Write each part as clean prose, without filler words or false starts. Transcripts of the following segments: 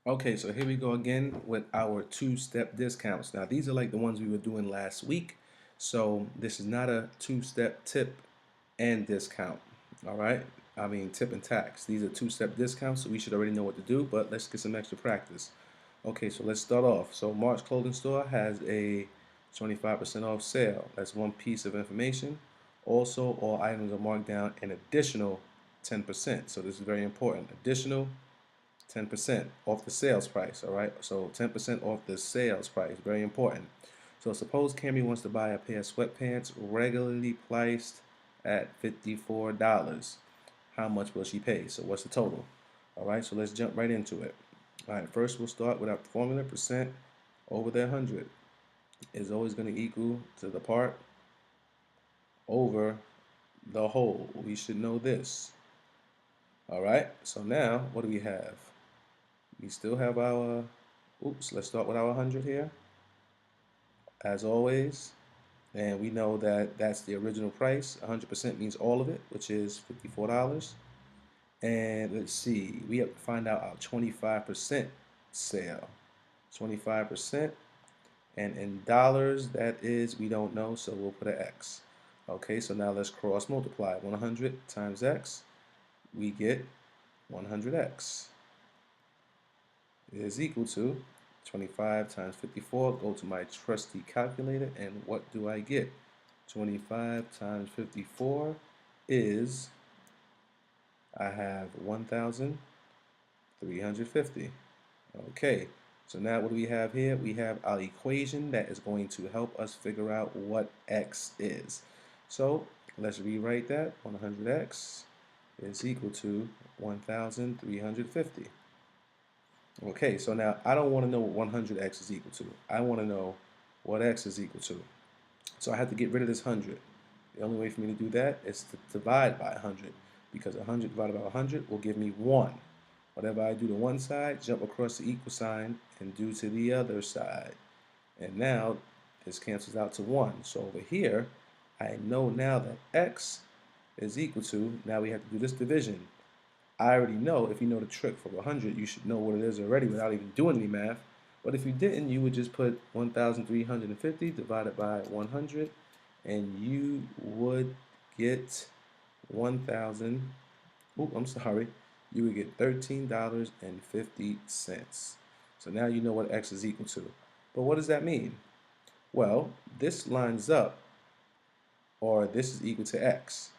Okay, so here we go again with our two-step discounts. Now, these are like the ones we were doing last week. So this is not a two-step tip and discount. All right? I mean, tip and tax. These are two-step discounts, so we should already know what to do, but let's get some extra practice. Okay, so let's start off. So Mark's Clothing Store has a 25% off sale. That's one piece of information. Also, all items are marked down an additional 10%. So this is very important. Additional 10% off the sales price, all right? So 10% off the sales price, very important. So suppose Cammy wants to buy a pair of sweatpants regularly priced at $54. How much will she pay? So what's the total? All right, so let's jump right into it. All right, first we'll start with our formula. Percent over the 100 is always going to equal to the part over the whole. We should know this. All right, so now what do we have? We still have our, oops, let's start with our 100 here, as always. And we know that that's the original price. 100% means all of it, which is $54. And let's see, we have to find out our 25% sale. 25%. And in dollars, that is, we don't know, so we'll put an X. Okay, so now let's cross multiply. 100 times X, we get 100X. Is equal to 25 times 54. Go to my trusty calculator, and what do I get? 25 times 54 is, I have 1,350. Okay, so now what do we have here? We have our equation that is going to help us figure out what x is. So let's rewrite that. 100x is equal to 1,350. Okay, so now I don't want to know what 100x is equal to. I want to know what x is equal to. So I have to get rid of this 100. The only way for me to do that is to divide by 100, because 100 divided by 100 will give me 1. Whatever I do to one side, jump across the equal sign and do to the other side. And now this cancels out to 1. So over here, I know now that x is equal to, now we have to do this division. I already know, if you know the trick for 100, you should know what it is already without even doing any math. But if you didn't, you would just put 1,350 divided by 100, and you would get 1,000, oh, I'm sorry, you would get $13.50. So now you know what x is equal to. But what does that mean? Well, this lines up, or this is equal to x.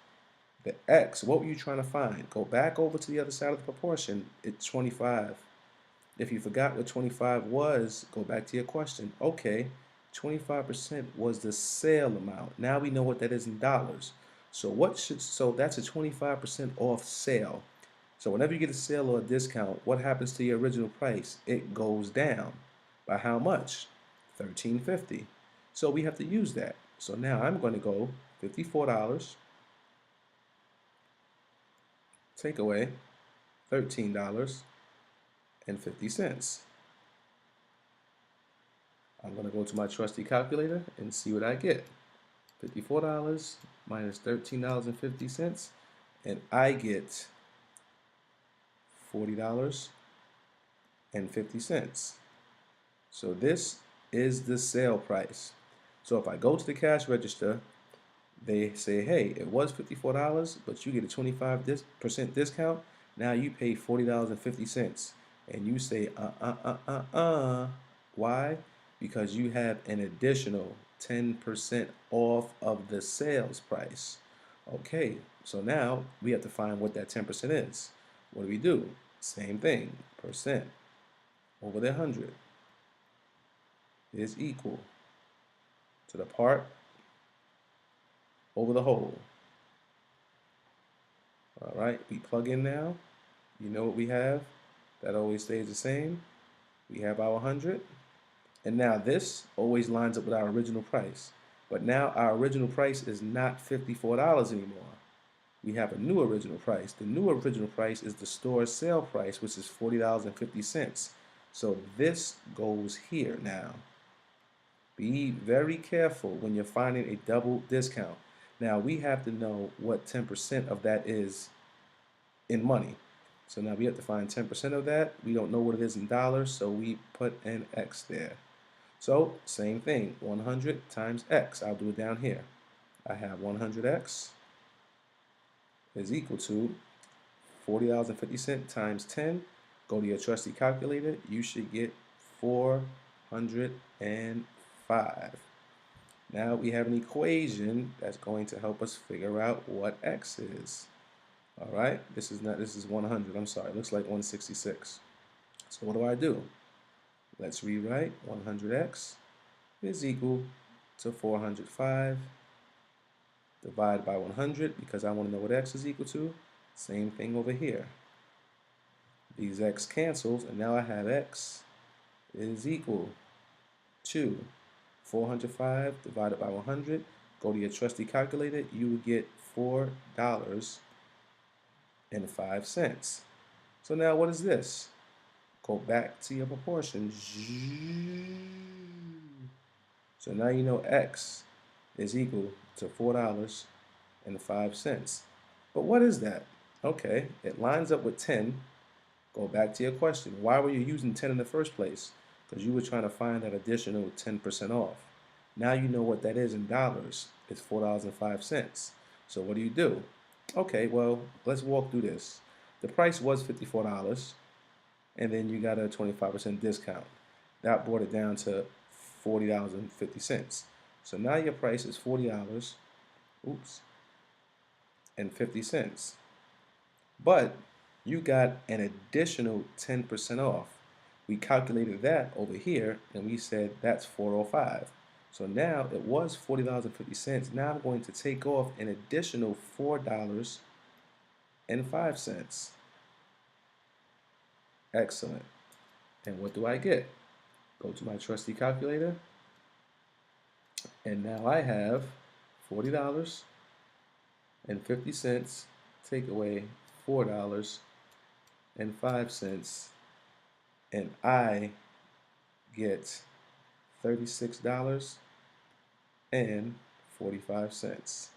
The x, what were you trying to find? Go back over to the other side of the proportion. It's 25. If you forgot what 25 was, go back to your question. Okay, 25% was the sale amount. Now we know what that is in dollars. So that's a 25% off sale. So whenever you get a sale or a discount, what happens to your original price? It goes down. By how much? $13.50. So we have to use that. So now I'm going to go $54, take away $13.50. I'm going to go to my trusty calculator and see what I get. $54 minus $13.50, and I get $40.50. So this is the sale price. So if I go to the cash register, they say, hey, it was $54, but you get a 25% discount. Now you pay $40.50. And you say, Why? Because you have an additional 10% off of the sales price. Okay, so now we have to find what that 10% is. What do we do? Same thing, percent over the 100 is equal to the part over the whole. All right, we plug in now. You know what we have? That always stays the same. We have our 100. And now this always lines up with our original price. But now our original price is not $54 anymore. We have a new original price. The new original price is the store sale price, which is $40.50. So this goes here now. Be very careful when you're finding a double discount. Now we have to know what 10% of that is in money. So now we have to find 10% of that. We don't know what it is in dollars, so we put an X there. So same thing, 100 times X. I'll do it down here. I have 100X is equal to $40.50 times 10. Go to your trusty calculator. You should get 405. Now we have an equation that's going to help us figure out what X is. All right, this is 100. I'm sorry, it looks like 166. So what do? Let's rewrite 100X is equal to 405 divided by 100 because I want to know what X is equal to. Same thing over here. These X cancels, and now I have X is equal to 405 divided by 100. Go to your trusty calculator. You will get $4.05. So now what is this? Go back to your proportions. So now you know X is equal to $4.05. But what is that? Okay, it lines up with 10. Go back to your question. Why were you using 10 in the first place? Because you were trying to find that additional 10% off. Now you know what that is in dollars. It's $4.05. So what do? Okay, well, let's walk through this. The price was $54, and then you got a 25% discount. That brought it down to $40.50. So now your price is $40, and 50 cents. But you got an additional 10% off. We calculated that over here, and we said that's 405. So now it was $40.50. Now I'm going to take off an additional $4.05. Excellent. And what do I get? Go to my trusty calculator, and now I have $40.50 take away $4.05, and I get $36.45.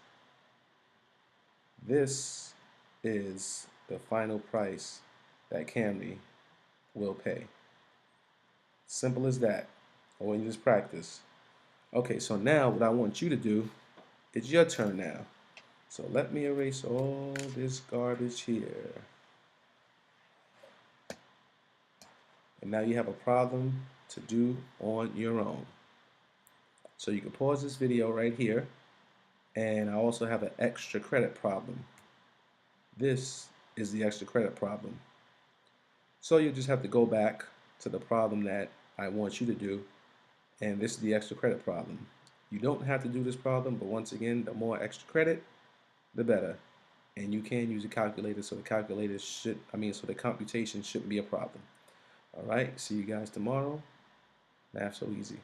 This is the final price that Camry will pay. Simple as that. All you just practice. Okay, so now what I want you to do, it's your turn now. So let me erase all this garbage here. And now you have a problem to do on your own. So you can pause this video right here. And I also have an extra credit problem. This is the extra credit problem. So you just have to go back to the problem that I want you to do. And this is the extra credit problem. You don't have to do this problem, but once again, the more extra credit, the better. And you can use a calculator, so the so the computation shouldn't be a problem. All right, see you guys tomorrow. Math so easy.